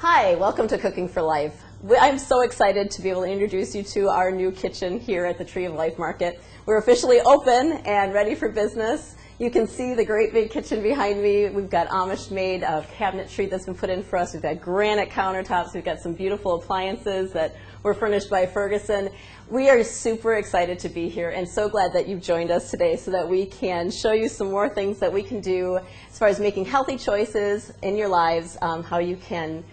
Hi, welcome to Cooking for Life. I'm so excited to be able to introduce you to our new kitchen here at the Tree of Life Market. We're officially open and ready for business. You can see the great big kitchen behind me. We've got Amish-made cabinetry that's been put in for us. We've got granite countertops. We've got some beautiful appliances that were furnished by Ferguson. We are super excited to be here and so glad that you've joined us today so that we can show you some more things that we can do as far as making healthy choices in your lives, how you can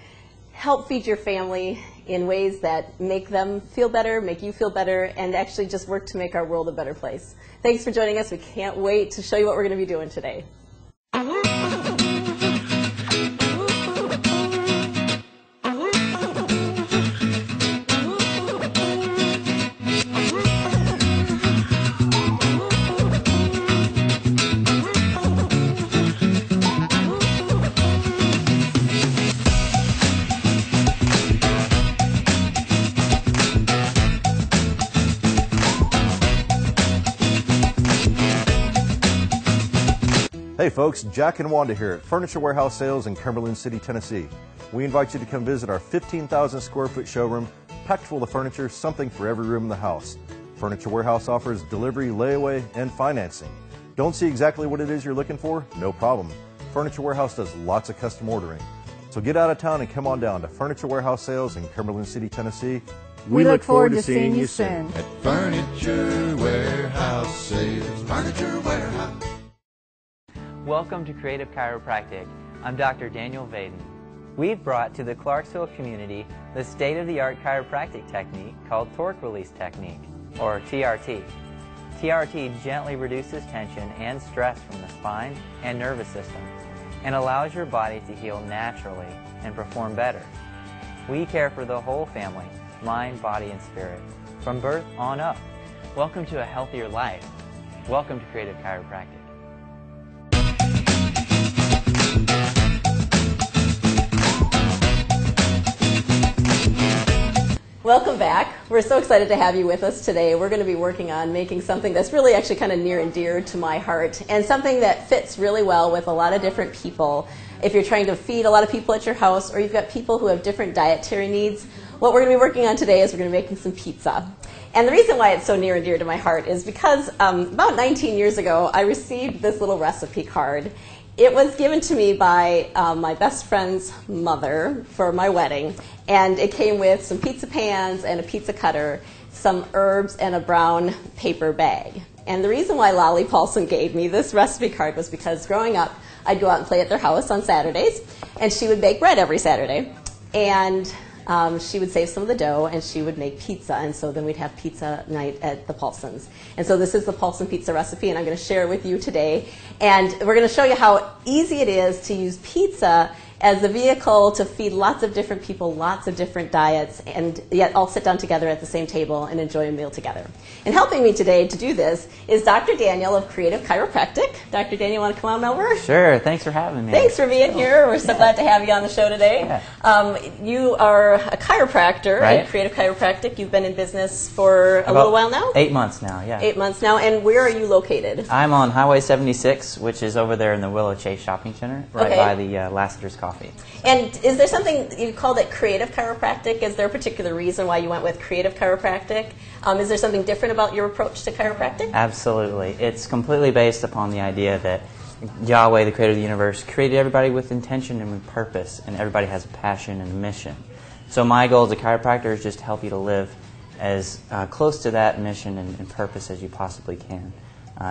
help feed your family in ways that make them feel better, make you feel better, and actually just work to make our world a better place. Thanks for joining us. We can't wait to show you what we're going to be doing today. Hey folks, Jack and Wanda here at Furniture Warehouse Sales in Cumberland City, Tennessee. We invite you to come visit our 15,000 square foot showroom, packed full of furniture, something for every room in the house. Furniture Warehouse offers delivery, layaway, and financing. Don't see exactly what it is you're looking for? No problem. Furniture Warehouse does lots of custom ordering. So get out of town and come on down to Furniture Warehouse Sales in Cumberland City, Tennessee. We look forward to seeing you soon. At Furniture Warehouse Sales. Furniture Warehouse. Welcome to Creative Chiropractic. I'm Dr. Daniel Vaden. We've brought to the Clarksville community the state-of-the-art chiropractic technique called torque release technique, or TRT. TRT gently reduces tension and stress from the spine and nervous system and allows your body to heal naturally and perform better. We care for the whole family, mind, body, and spirit, from birth on up. Welcome to a healthier life. Welcome to Creative Chiropractic. Welcome back. We're so excited to have you with us today. We're going to be working on making something that's really actually kind of near and dear to my heart and something that fits really well with a lot of different people. If you're trying to feed a lot of people at your house or you've got people who have different dietary needs, what we're going to be working on today is we're going to be making some pizza. And the reason why it's so near and dear to my heart is because about 19 years ago, I received this little recipe card. It was given to me by my best friend's mother for my wedding, and it came with some pizza pans and a pizza cutter, some herbs, and a brown paper bag. And the reason why Lolly Paulson gave me this recipe card was because growing up, I'd go out and play at their house on Saturdays, and she would bake bread every Saturday. And she would save some of the dough and she would make pizza, and so then we'd have pizza night at the Paulsons. And so this is the Paulson pizza recipe, and I'm going to share it with you today. And we're going to show you how easy it is to use pizza as a vehicle to feed lots of different people, lots of different diets, and yet all sit down together at the same table and enjoy a meal together. And helping me today to do this is Dr. Daniel of Creative Chiropractic. Dr. Daniel, want to come on over? Sure. Thanks for having me. Thanks for being here. We're so glad to have you on the show today. Yeah. You are a chiropractor Right. at Creative Chiropractic. You've been in business for a little while now? 8 months now, yeah. 8 months now. And where are you located? I'm on Highway 76, which is over there in the Willow Chase Shopping Center, right Okay. by the Lassiter's Coffee. And is there something, you called it Creative Chiropractic? Is there a particular reason why you went with Creative Chiropractic? Is there something different about your approach to chiropractic? Absolutely. It's completely based upon the idea that Yahweh, the creator of the universe, created everybody with intention and with purpose, and everybody has a passion and a mission. So my goal as a chiropractor is just to help you to live as close to that mission and purpose as you possibly can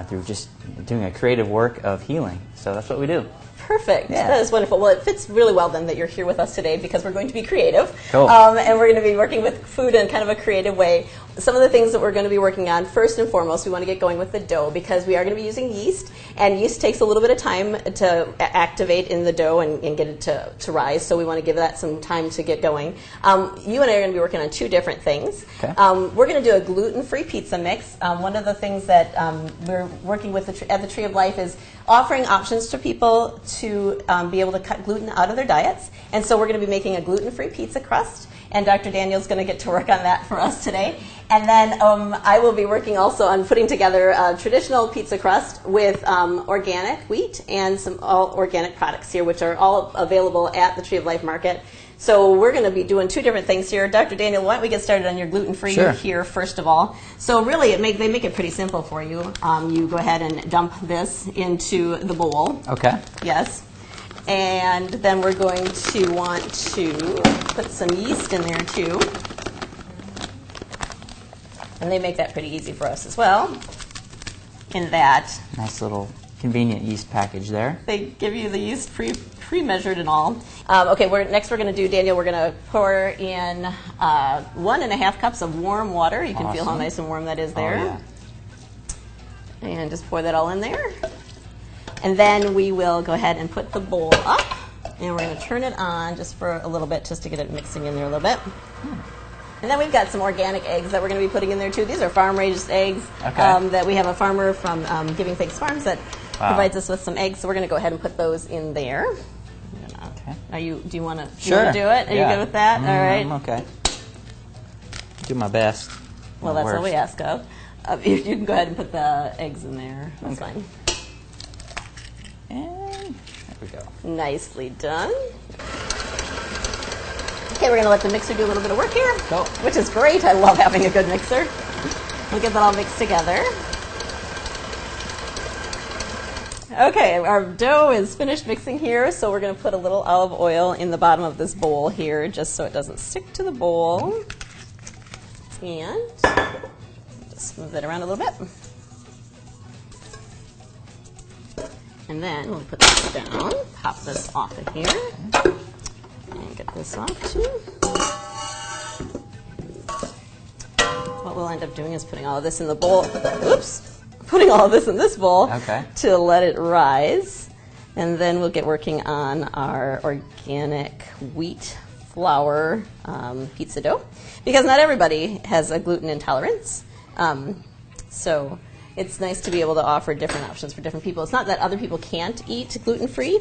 through just doing a creative work of healing. So that's what we do. Perfect. Yeah. That is wonderful. Well, it fits really well then that you're here with us today because we're going to be creative. Cool. And we're going to be working with food in kind of a creative way. Some of the things that we're going to be working on, first and foremost, we want to get going with the dough because we are going to be using yeast. And yeast takes a little bit of time to activate in the dough and get it to rise. So we want to give that some time to get going. You and I are going to be working on two different things. Okay. We're going to do a gluten-free pizza mix. One of the things that we're working with at the Tree of Life is offering options to people to be able to cut gluten out of their diets. And so we're going to be making a gluten-free pizza crust. And Dr. Daniel's going to get to work on that for us today. And then I will be working also on putting together a traditional pizza crust with organic wheat and some all organic products here, which are all available at the Tree of Life Market. So we're going to be doing two different things here. Dr. Daniel, why don't we get started on your gluten-free Sure. here first of all. So really, they make it pretty simple for you. You go ahead and dump this into the bowl. Okay. Yes. And then we're going to want to put some yeast in there too. And they make that pretty easy for us as well. In that Nice little convenient yeast package there. they give you the yeast pre-measured and all. Okay, next we're going to do, Daniel, we're going to pour in 1.5 cups of warm water. You can feel how Awesome. nice and warm that is there. Oh, yeah. And just pour that all in there. And then we will go ahead and put the bowl up. And we're going to turn it on just for a little bit, just to get it mixing in there a little bit. And then we've got some organic eggs that we're going to be putting in there too. These are farm-raised eggs that we have a farmer from Giving Thanks Farms that provides us with some eggs. So we're going to go ahead and put those in there. Okay. Do you want to Sure. do it? Are you good with that? All right. I'm okay. Do my best. Well, My that's all we worst. ask of. You can go ahead and put the eggs in there. That's fine. And there we go. Nicely done. Okay, we're going to let the mixer do a little bit of work here, Go. which is great. I love having a good mixer. We'll get that all mixed together. Okay, our dough is finished mixing here, so we're going to put a little olive oil in the bottom of this bowl here, just so it doesn't stick to the bowl. And just move that around a little bit. And then we'll put this down, pop this off of here, and get this off too. What we'll end up doing is putting all of this in the bowl. Oops! Putting all of this in this bowl to let it rise. And then we'll get working on our organic wheat flour pizza dough. Because not everybody has a gluten intolerance. So it's nice to be able to offer different options for different people. It's not that other people can't eat gluten-free,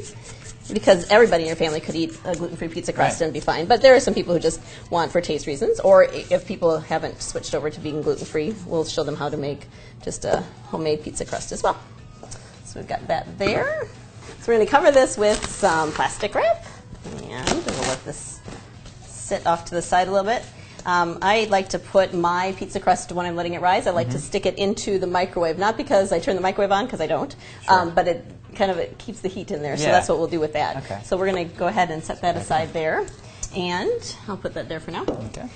because everybody in your family could eat a gluten-free pizza crust and be fine. But there are some people who just want for taste reasons, or if people haven't switched over to being gluten-free, we'll show them how to make just a homemade pizza crust as well. So we've got that there. So we're going to cover this with some plastic wrap, and we'll let this sit off to the side a little bit. I like to put my pizza crust, when I'm letting it rise, I like to stick it into the microwave. Not because I turn the microwave on, because I don't, but it keeps the heat in there. So that's what we'll do with that. Okay. So we're going to go ahead and set that aside there. And I'll put that there for now. Okay.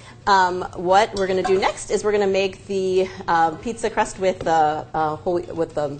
What we're going to do next is we're going to make the pizza crust with the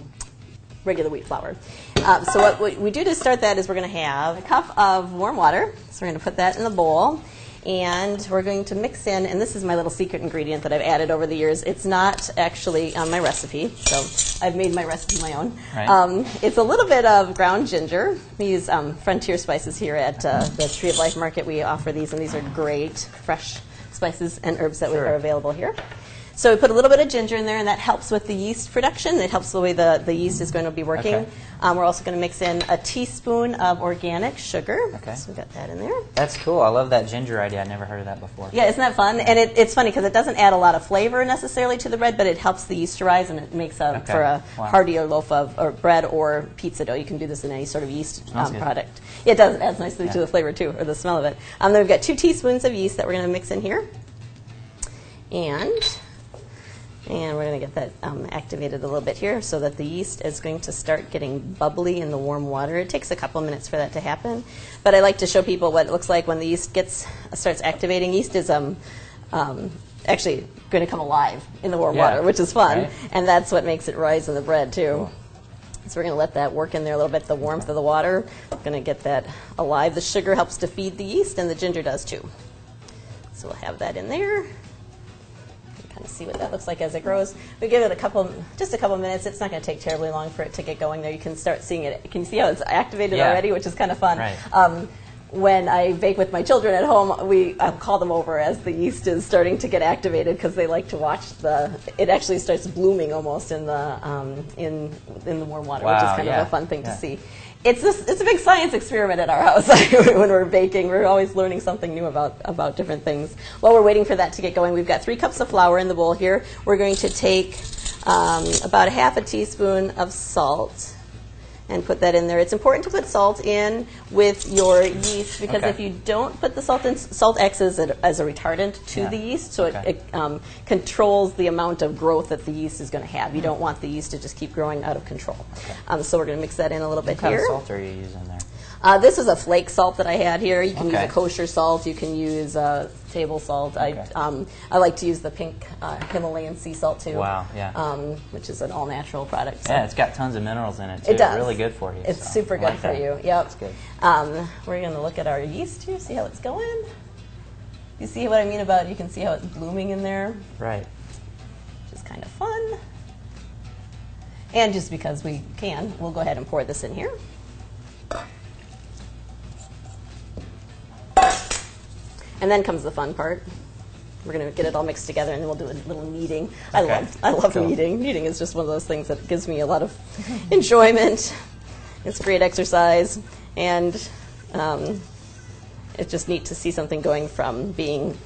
regular wheat flour. So what we do to start that is we're going to have a cup of warm water. So we're going to put that in the bowl. And we're going to mix in, and this is my little secret ingredient that I've added over the years. It's not actually on my recipe, so I've made my recipe my own. Right. It's a little bit of ground ginger. We use Frontier spices here at the Tree of Life Market. We offer these, and these are great fresh spices and herbs that are available here. So we put a little bit of ginger in there, and that helps with the yeast production. It helps the way the yeast is going to be working. Okay. We're also going to mix in a teaspoon of organic sugar. Okay. So we got that in there. That's cool. I love that ginger idea. I've never heard of that before. Yeah, isn't that fun? And it's funny because it doesn't add a lot of flavor necessarily to the bread, but it helps the yeast to rise, and it makes for a heartier loaf of bread or pizza dough. You can do this in any sort of yeast product. Yeah, it does. It adds nicely to the flavor too, or the smell of it. Then we've got 2 teaspoons of yeast that we're going to mix in here. And we're going to get that activated a little bit here so that the yeast is going to start getting bubbly in the warm water. It takes a couple of minutes for that to happen. But I like to show people what it looks like when the yeast starts activating. Yeast is actually going to come alive in the warm water, which is fun. Right. And that's what makes it rise in the bread, too. Cool. So we're going to let that work in there a little bit, the warmth of the water. We're going to get that alive. The sugar helps to feed the yeast, and the ginger does, too. So we'll have that in there. Kind of see what that looks like as it grows. We give it just a couple minutes. It's not going to take terribly long for it to get going there. You can start seeing it. Can you see how it's activated already, which is kind of fun. Right. When I bake with my children at home, I call them over as the yeast is starting to get activated because they like to watch it actually starts blooming almost in the warm water, which is kind of a fun thing to see. It's a big science experiment at our house. When we're baking, we're always learning something new about different things. While we're waiting for that to get going, we've got 3 cups of flour in the bowl here. We're going to take about 1/2 teaspoon of salt, and put that in there. It's important to put salt in with your yeast because if you don't put the salt in, salt acts as a retardant to the yeast, so it controls the amount of growth that the yeast is going to have. You don't want the yeast to just keep growing out of control. So we're going to mix that in a little bit here. What kind of salt are you using there? This is a flake salt that I had here. You can use a kosher salt. You can use table salt. I like to use the pink Himalayan sea salt too. Wow, yeah. Which is an all-natural product. So. Yeah, it's got tons of minerals in it too. It does. It's really good for you. It's super good for you. Yep. It's good. We're going to look at our yeast here, see how it's going. You see what I mean about you can see how it's blooming in there? Right. Which is kind of fun. And just because we can, we'll go ahead and pour this in here. And then comes the fun part. We're going to get it all mixed together, and then we'll do a little kneading. I love kneading. Kneading is just one of those things that gives me a lot of enjoyment. It's great exercise, and it's just neat to see something going from being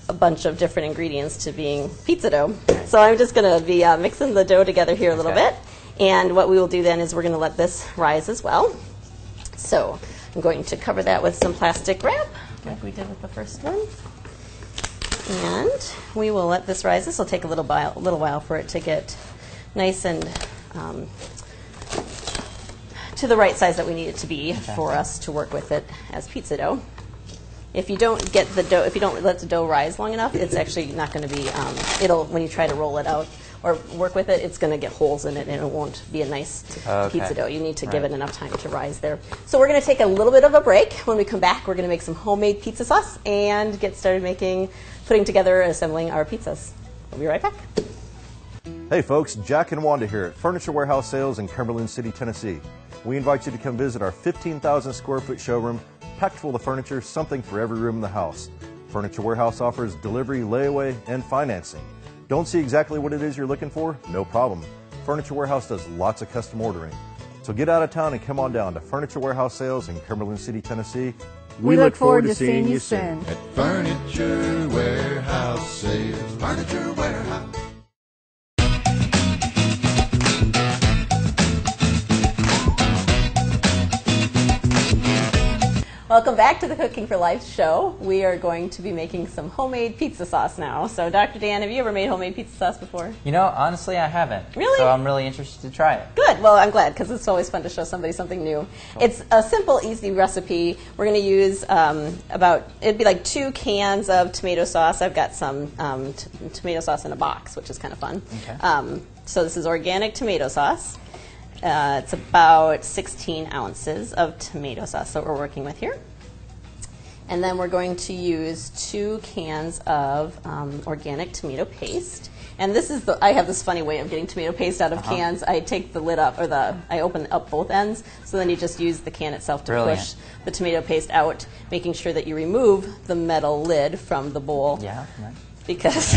a bunch of different ingredients to being pizza dough. So I'm just going to be mixing the dough together here a little bit, and what we will do then is we're going to let this rise as well. So I'm going to cover that with some plastic wrap, like we did with the first one. And we will let this rise. This will take a little while for it to get nice and to the right size that we need it to be for us to work with it as pizza dough. If you don't get the dough, if you don't let the dough rise long enough, it's actually not going to be, when you try to roll it out or work with it, it's going to get holes in it and it won't be a nice pizza dough. You need to give it enough time to rise there. So we're going to take a little bit of a break. When we come back, we're going to make some homemade pizza sauce and get started putting together and assembling our pizzas. We'll be right back. Hey folks, Jack and Wanda here at Furniture Warehouse Sales in Cumberland City, Tennessee. We invite you to come visit our 15,000 square foot showroom, packed full of furniture, something for every room in the house. Furniture Warehouse offers delivery, layaway, and financing. Don't see exactly what it is you're looking for? No problem. Furniture Warehouse does lots of custom ordering. So get out of town and come on down to Furniture Warehouse Sales in Cumberland City, Tennessee. We look forward to seeing you soon. At Furniture Warehouse Sales. Furniture Warehouse. Welcome back to the Cooking for Life show. We are going to be making some homemade pizza sauce now. So, Dr. Dan, have you ever made homemade pizza sauce before? You know, honestly, I haven't. Really? So I'm really interested to try it. Good. Well, I'm glad because it's always fun to show somebody something new. Cool. It's a simple, easy recipe. We're going to use it'd be like 2 cans of tomato sauce. I've got some tomato sauce in a box, which is kind of fun. Okay. So this is organic tomato sauce. It's about 16 ounces of tomato sauce that we're working with here. And then we're going to use 2 cans of organic tomato paste. And this is I have this funny way of getting tomato paste out of cans. I take the lid up, I open up both ends, so then you just use the can itself to push the tomato paste out, making sure that you remove the metal lid from the bowl. Yeah, right. Because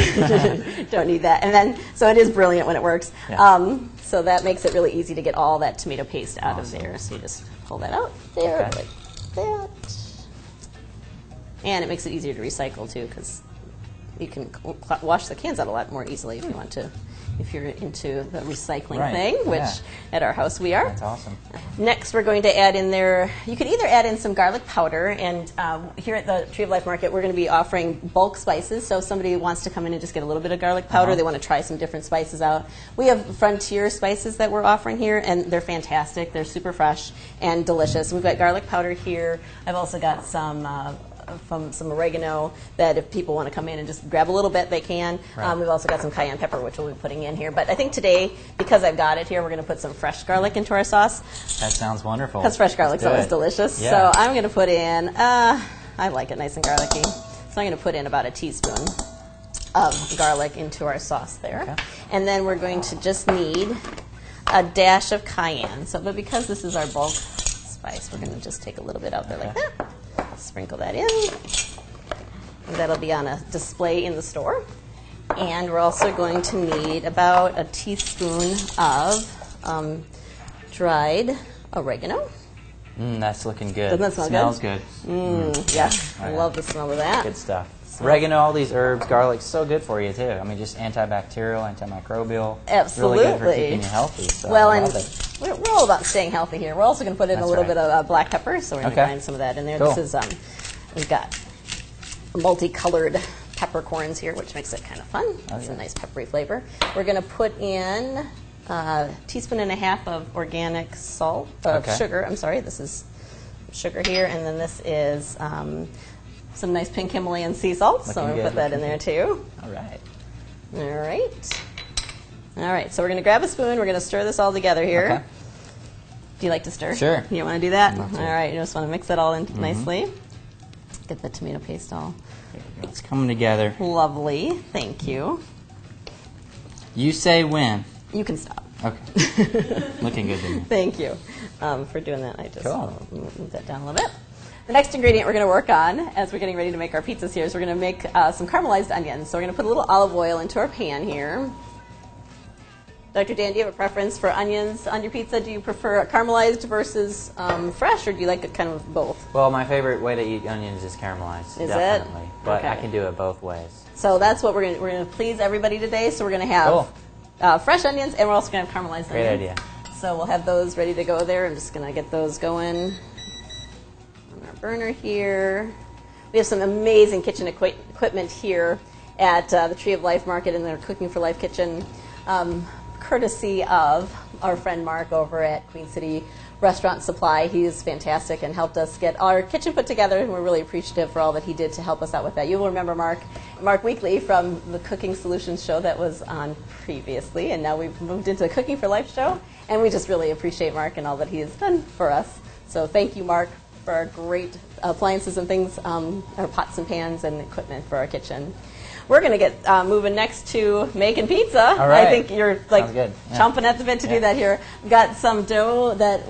don't need that. And then, so it is brilliant when it works. Yeah. So that makes it really easy to get all that tomato paste out of there. So you just pull that out there like that. And it makes it easier to recycle too, because you can wash the cans out a lot more easily if you want to. If you're into the recycling thing, which at our house we are. That's awesome. Next, we're going to add in there, you could either add in some garlic powder, and here at the Tree of Life Market, we're going to be offering bulk spices. So if somebody wants to come in and just get a little bit of garlic powder, they want to try some different spices out. We have Frontier spices that we're offering here, and they're fantastic. They're super fresh and delicious. We've got garlic powder here. I've also got some oregano that if people want to come in and just grab a little bit, they can. We've also got some cayenne pepper, which we'll be putting in here. But I think today, because I've got it here, we're going to put some fresh garlic into our sauce. That sounds wonderful. Because fresh garlic's always delicious. Yeah. So I'm going to put in, I like it nice and garlicky. So I'm going to put in about a teaspoon of garlic into our sauce there. Okay. And then we're going to just need a dash of cayenne. But because this is our bulk spice, we're going to just take a little bit out there like that. Sprinkle that in. And that'll be on a display in the store. And we're also going to need about a teaspoon of dried oregano. That's looking good. Doesn't that smell Smells good? good. Yes, I love the smell of that. Good stuff. Oregano, all these herbs, garlic's so good for you too. I mean, just antibacterial, antimicrobial. Absolutely. Really good for keeping you healthy. So well, I and love it. we're all about staying healthy here. We're also going to put in a little bit of black pepper, so we're going to grind some of that in there. Cool. This is, we've got multicolored peppercorns here, which makes it kind of fun. It's a nice peppery flavor. We're going to put in a teaspoon and a half of organic salt, sugar. I'm sorry, this is sugar here, and then this is some nice pink Himalayan sea salt, so I'm going to put that in there too. All right. All right. All right, so we're going to grab a spoon. We're going to stir this all together here. Okay. Do you like to stir? Sure. You want to do that? All right, you just want to mix it all in nicely. Get the tomato paste all It's coming together. lovely. Thank you. You say when. You can stop. Okay. Looking good to me. Thank you for doing that. I just Cool. move that down a little bit. The next ingredient we're going to work on as we're getting ready to make our pizzas here is we're going to make some caramelized onions. So we're going to put a little olive oil into our pan here. Dr. Dan, do you have a preference for onions on your pizza? Do you prefer caramelized versus fresh, or do you like it kind of both? Well, my favorite way to eat onions is caramelized. Is definitely. it? But Okay. I can do it both ways. So that's what we're going to please everybody today. So we're going to have fresh onions, and we're also going to have caramelized Great onions. idea. So we'll have those ready to go there. I'm just going to get those going on our burner here. We have some amazing kitchen equipment here at the Tree of Life Market in their Cooking for Life kitchen, courtesy of our friend Mark over at Queen City Restaurant Supply. He's fantastic and helped us get our kitchen put together, and we're really appreciative for all that he did to help us out with that. You'll remember Mark Weekly from the Cooking Solutions show that was on previously, and now we've moved into the Cooking for Life show, and we just really appreciate Mark and all that he has done for us. So thank you, Mark, for our great appliances and things, our pots and pans and equipment for our kitchen. We're going to get moving next to making pizza. All right. I think you're like Sounds good. Yeah. chomping at the bit to do that here. We've got some dough that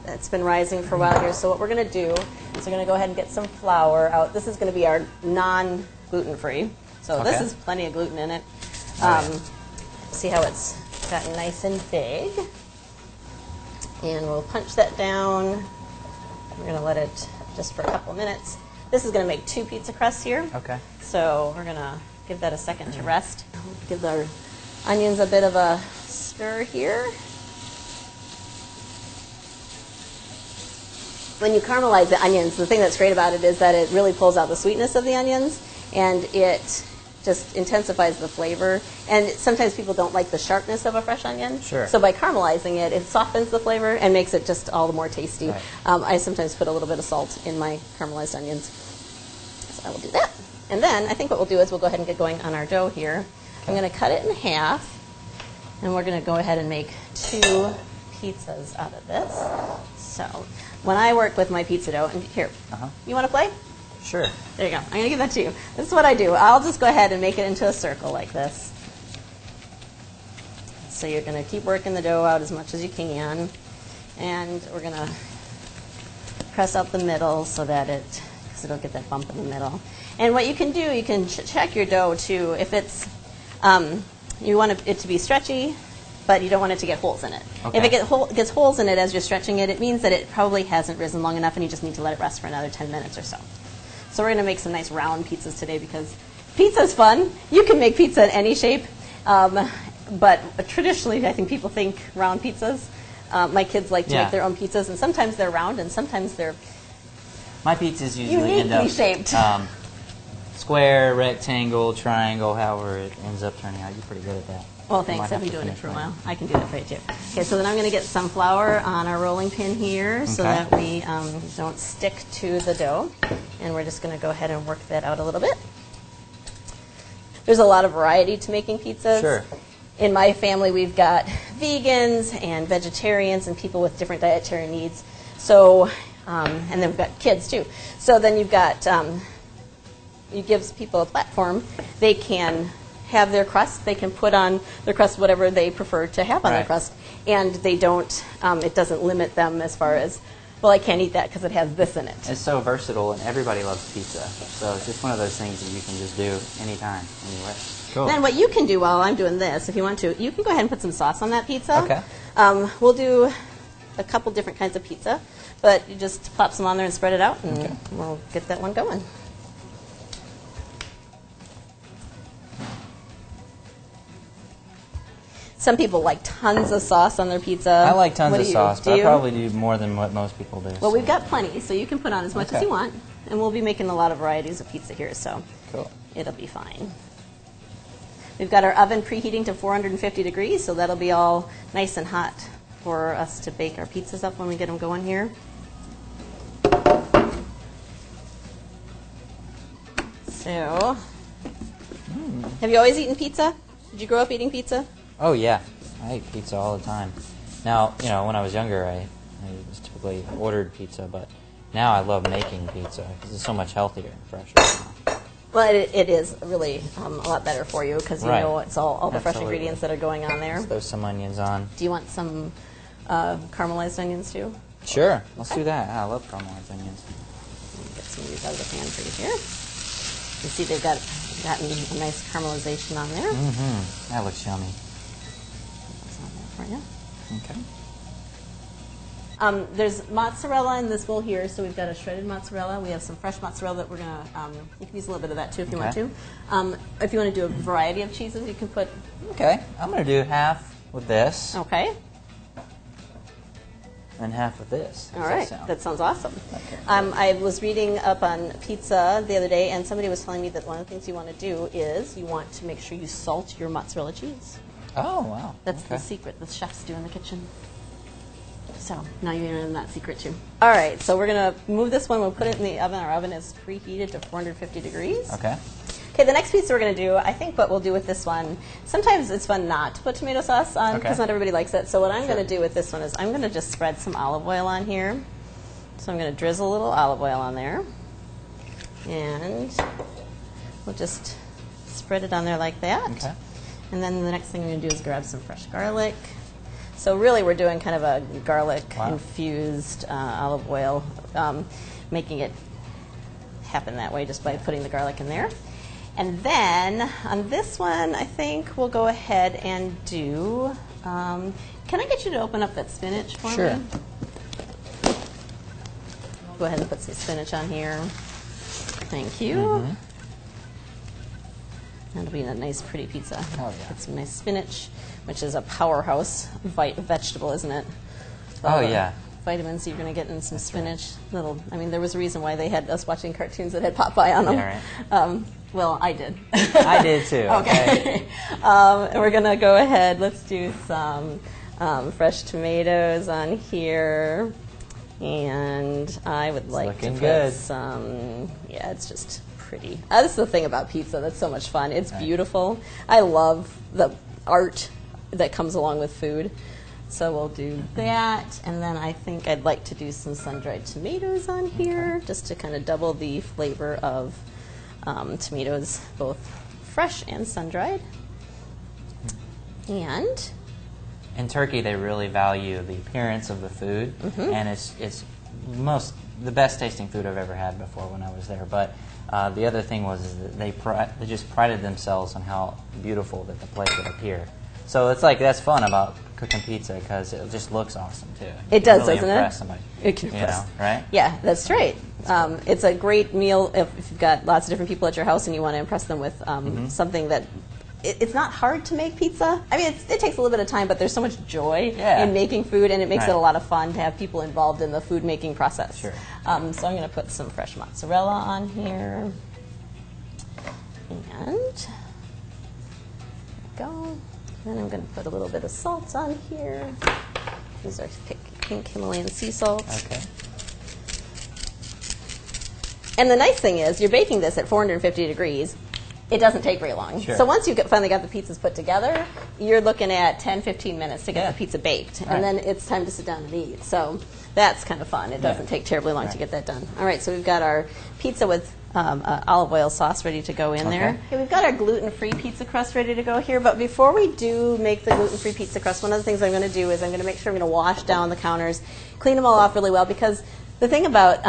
that's been rising for a while here. So what we're going to do is we're going to go ahead and get some flour out. This is going to be our non-gluten-free. So this is plenty of gluten in it. See how it's gotten nice and big. And we'll punch that down. We're going to let it just for a couple minutes. This is going to make 2 pizza crusts here. Okay. So we're going to give that a second to rest. Give our onions a bit of a stir here. When you caramelize the onions, the thing that's great about it is that it really pulls out the sweetness of the onions, and it just intensifies the flavor. And sometimes people don't like the sharpness of a fresh onion. Sure. So by caramelizing it, it softens the flavor and makes it just all the more tasty. Right. I sometimes put a little bit of salt in my caramelized onions. So I will do that. And then I think what we'll do is we'll go ahead and get going on our dough here. I'm going to cut it in half, and we're going to go ahead and make 2 pizzas out of this. So when I work with my pizza dough, and here, you want to play? Sure. There you go. I'm going to give that to you. This is what I do. I'll just go ahead and make it into a circle like this. So you're going to keep working the dough out as much as you can, and we're going to press out the middle so that because it'll get that bump in the middle. And what you can do, you can check your dough too. If it's, you want it to be stretchy, but you don't want it to get holes in it. Okay. If it gets holes in it as you're stretching it, it means that it probably hasn't risen long enough, and you just need to let it rest for another 10 minutes or so. So we're going to make some nice round pizzas today because pizza's fun. You can make pizza in any shape, but traditionally I think people think round pizzas. My kids like to make their own pizzas, and sometimes they're round and sometimes they're My pizzas usually end uniquely up shaped. Square, rectangle, triangle, however it ends up turning out. You're pretty good at that. Well, You thanks. might I've have been to doing it finish for a mine. while. I can do that for you, too. Okay, so then I'm going to get some flour on our rolling pin here so Okay. that we don't stick to the dough. And we're just going to go ahead and work that out a little bit. There's a lot of variety to making pizzas. Sure. In my family, we've got vegans and vegetarians and people with different dietary needs. So, and then we've got kids, too. So then you've got... it gives people a platform. They can have their crust. They can put on their crust whatever they prefer to have on their Right. crust. And they don't, it doesn't limit them as far as, well, I can't eat that because it has this in it. It's so versatile, and everybody loves pizza. So it's just one of those things that you can just do anytime, anywhere. Cool. Then what you can do while I'm doing this, if you want to, you can go ahead and put some sauce on that pizza. Okay. We'll do a couple different kinds of pizza, but you just plop some on there and spread it out, and we'll get that one going. Some people like tons of sauce on their pizza. I like tons What of do you sauce, but do? I probably do more than what most people do. Well, so. we've got plenty, so you can put on as much as Okay. you want. And we'll be making a lot of varieties of pizza here, so Cool. it'll be fine. We've got our oven preheating to 450 degrees, so that'll be all nice and hot for us to bake our pizzas up when we get them going here. So, have you always eaten pizza? Did you grow up eating pizza? Oh yeah, I eat pizza all the time. Now, you know, when I was younger, I was typically ordered pizza, but now I love making pizza because it's so much healthier and fresher. Well, it is really a lot better for you because you Right. know it's all the fresh Absolutely. ingredients that are going on there. Throw some onions on. Do you want some caramelized onions too? Sure, let's do that. I love caramelized onions. Get some of these out of the pan for you here. You see they've gotten a nice caramelization on there. Mm-hmm. That looks yummy. That's on there for you. Okay. There's mozzarella in this bowl here, so we've got a shredded mozzarella. We have some fresh mozzarella that we're going to, you can use a little bit of that too if you want Okay. to. If you want to do a variety of cheeses, you can put, Okay, I'm going to do half with this okay. and half with this. All How's right, sound? that sounds awesome. Okay. I was reading up on pizza the other day, and somebody was telling me that one of the things you want to do is you want to make sure you salt your mozzarella cheese. Oh, wow. That's okay. the secret the chefs do in the kitchen. So now you're in that secret too. All right, so we're going to move this one. We'll put it in the oven. Our oven is preheated to 450 degrees. Okay. Okay, the next pizza we're going to do, I think what we'll do with this one, sometimes it's fun not to put tomato sauce on because Okay. not everybody likes it. So what I'm Sure. going to do with this one is I'm going to just spread some olive oil on here. So I'm going to drizzle a little olive oil on there. And we'll just spread it on there like that. Okay. And then the next thing we're going to do is grab some fresh garlic. So really we're doing kind of a garlic-infused olive oil, making it happen that way just by putting the garlic in there. And then on this one, I think we'll go ahead and do, can I get you to open up that spinach for Sure. me? Go ahead and put some spinach on here. Thank you. Mm-hmm. That'll be a nice, pretty pizza. Oh, yeah. Put some nice spinach, which is a powerhouse vegetable, isn't it? Oh, yeah. Vitamins you're going to get in some spinach. I mean, there was a reason why they had us watching cartoons that had Popeye on them. Yeah, right. Well, I did. I did too. Okay. And we're going to go ahead. Let's do some fresh tomatoes on here. And I would like to looking put good. some, yeah, it's just pretty. This is the thing about pizza that's so much fun. It's Right. beautiful. I love the art that comes along with food. So we'll do that, and then I think I'd like to do some sun-dried tomatoes on here, just to kind of double the flavor of tomatoes, both fresh and sun-dried. And In Turkey, they really value the appearance of the food, Mm-hmm. and it's the best tasting food I've ever had before when I was there. But the other thing was is that they just prided themselves on how beautiful that the plate would appear. So it's like that's fun about cooking pizza because it just looks awesome too. It does, really doesn't impress it? Somebody, It can you impress. know, right? Yeah, that's right. It's a great meal if you've got lots of different people at your house and you want to impress them with something that. It's not hard to make pizza. I mean, it takes a little bit of time, but there's so much joy Yeah. in making food, and it makes Right. it a lot of fun to have people involved in the food making process. Sure. So I'm going to put some fresh mozzarella on here. And there we go. Then I'm going to put a little bit of salt on here. These are pink Himalayan sea salt. Okay. And the nice thing is, you're baking this at 450 degrees. It doesn't take very long. Sure. So once you finally got the pizzas put together, you're looking at 10, 15 minutes to get Yeah. the pizza baked. Right. And then it's time to sit down and eat. So that's kind of fun. It doesn't Yeah. take terribly long to Right. get that done. All right, so we've got our pizza with olive oil sauce ready to go in there. Okay, we've got our gluten-free pizza crust ready to go here. But before we do make the gluten-free pizza crust, one of the things I'm going to do is I'm going to make sure I'm going to wash down the counters, clean them all off really well, because the thing about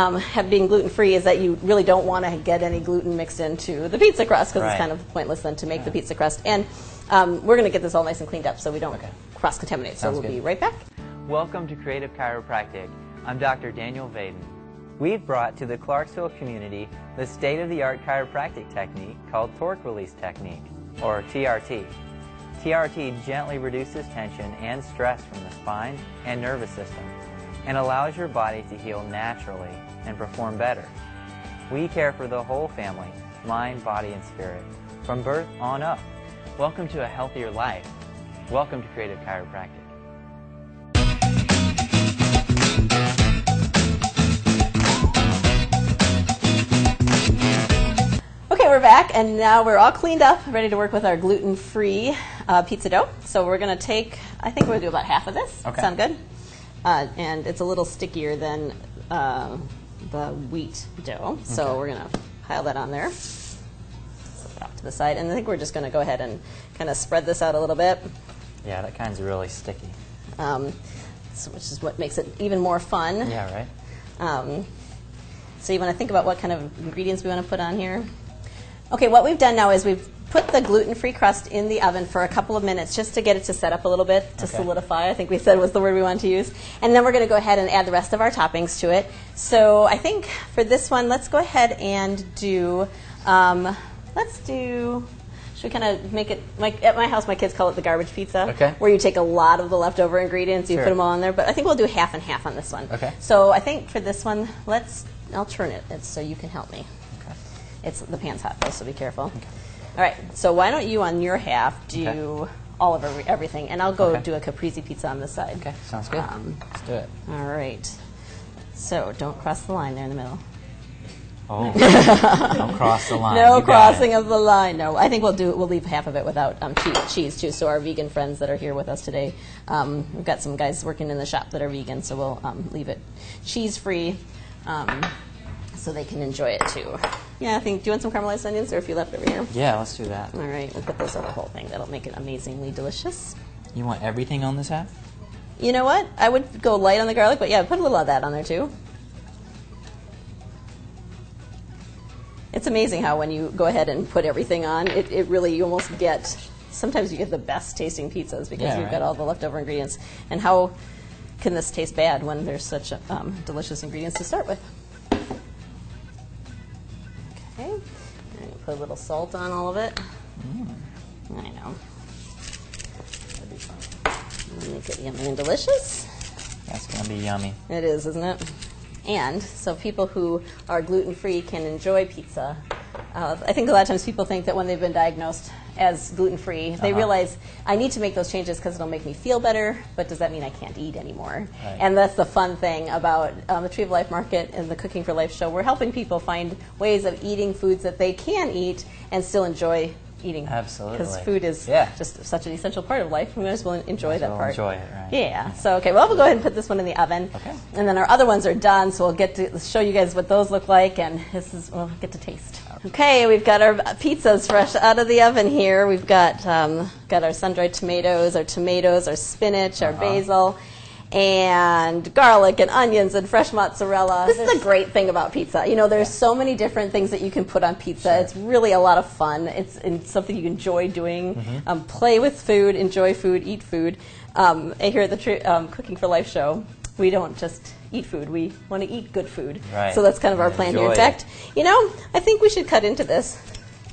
being gluten-free is that you really don't want to get any gluten mixed into the pizza crust because Right. it's kind of pointless then to make the pizza crust. And we're going to get this all nice and cleaned up so we don't cross-contaminate. So Sounds we'll be good. right back. Welcome to Creative Chiropractic. I'm Dr. Daniel Vaden. We've brought to the Clarksville community the state-of-the-art chiropractic technique called torque release technique, or TRT. TRT gently reduces tension and stress from the spine and nervous system and allows your body to heal naturally and perform better. We care for the whole family, mind, body, and spirit, from birth on up. Welcome to a healthier life. Welcome to Creative Chiropractic. Okay, we're back, and now we're all cleaned up, ready to work with our gluten-free pizza dough. So we're going to take, I think we're going to do about half of this. Okay. Sound good? And it's a little stickier than the wheat dough, so we're going to pile that on there. Flip it off to the side, and I think we're just going to go ahead and kind of spread this out a little bit. Yeah, that kind's really sticky. Which is what makes it even more fun. Yeah, right? So you want to think about what kind of ingredients we want to put on here. Okay, what we've done now is we've put the gluten-free crust in the oven for a couple of minutes just to get it to set up a little bit, to solidify, I think we said was the word we wanted to use. And then we're going to go ahead and add the rest of our toppings to it. So I think for this one, let's go ahead and do, should we kind of make it, at my house, my kids call it the garbage pizza, where you take a lot of the leftover ingredients, you put them all in there, but I think we'll do half and half on this one. Okay. So I think for this one, I'll turn it so you can help me. The pan's hot though, so be careful. Okay. All right, so why don't you on your half do all of everything, and I'll go do a caprese pizza on this side. Okay, sounds good. Let's do it. All right. So don't cross the line there in the middle. Oh, don't cross the line. No crossing of the line. No, I think we'll leave half of it without cheese too. So our vegan friends that are here with us today, we've got some guys working in the shop that are vegan, so we'll leave it cheese-free. So they can enjoy it too. Yeah, I think. Do you want some caramelized onions, or a few left over here? Yeah, let's do that. All right, we'll put those on the whole thing. That'll make it amazingly delicious. You want everything on this half? You know what? I would go light on the garlic, but yeah, put a little of that on there too. It's amazing how when you go ahead and put everything on, it really, you almost get, sometimes you get the best tasting pizzas because you've got all the leftover ingredients. And how can this taste bad when there's such delicious ingredients to start with? Okay, and put a little salt on all of it. I know. That'd be fun. Make it yummy and delicious. That's going to be yummy. It is, isn't it? And so people who are gluten-free can enjoy pizza. I think a lot of times people think that when they've been diagnosed as gluten-free, they realize, I need to make those changes because it'll make me feel better, but does that mean I can't eat anymore? Right. And that's the fun thing about the Tree of Life Market and the Cooking for Life show. We're helping people find ways of eating foods that they can eat and still enjoy eating. Absolutely. Because food is just such an essential part of life. We might as well enjoy that part. Enjoy it, right? Yeah. So, okay, well, we'll go ahead and put this one in the oven. Okay. And then our other ones are done, so we'll get to show you guys what those look like, and we'll get to taste. Okay, we've got our pizzas fresh out of the oven here. We've got our sun-dried tomatoes, our spinach, our basil, and garlic and onions and fresh mozzarella. This is a great thing about pizza. You know, there's so many different things that you can put on pizza. It's really a lot of fun. It's something you enjoy doing. Play with food, enjoy food, eat food. Here at the Cooking for Life show, we don't just eat food. We want to eat good food. Right. So that's kind of our plan here. In fact, you know, I think we should cut into this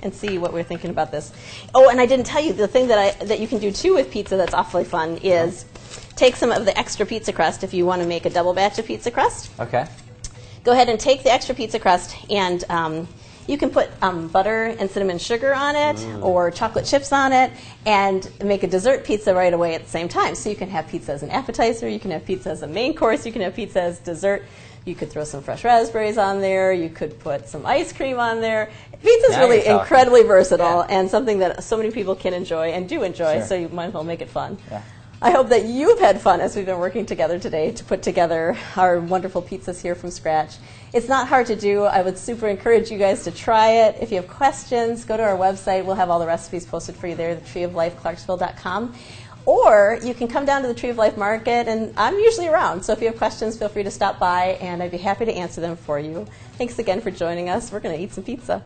and see what we're thinking about this. Oh, and I didn't tell you, the thing that you can do too with pizza that's awfully fun is take some of the extra pizza crust if you want to make a double batch of pizza crust. Okay. Go ahead and take the extra pizza crust, and you can put butter and cinnamon sugar on it or chocolate chips on it and make a dessert pizza right away at the same time. So you can have pizza as an appetizer, you can have pizza as a main course, you can have pizza as dessert. You could throw some fresh raspberries on there, you could put some ice cream on there. Pizza's really incredibly versatile and something that so many people can enjoy and do enjoy, so you might as well make it fun. Yeah. I hope that you've had fun as we've been working together today to put together our wonderful pizzas here from scratch. It's not hard to do. I would super encourage you guys to try it. If you have questions, go to our website. We'll have all the recipes posted for you there, thetreeoflifeclarksville.com. Or you can come down to the Tree of Life Market, and I'm usually around. So if you have questions, feel free to stop by, and I'd be happy to answer them for you. Thanks again for joining us. We're going to eat some pizza.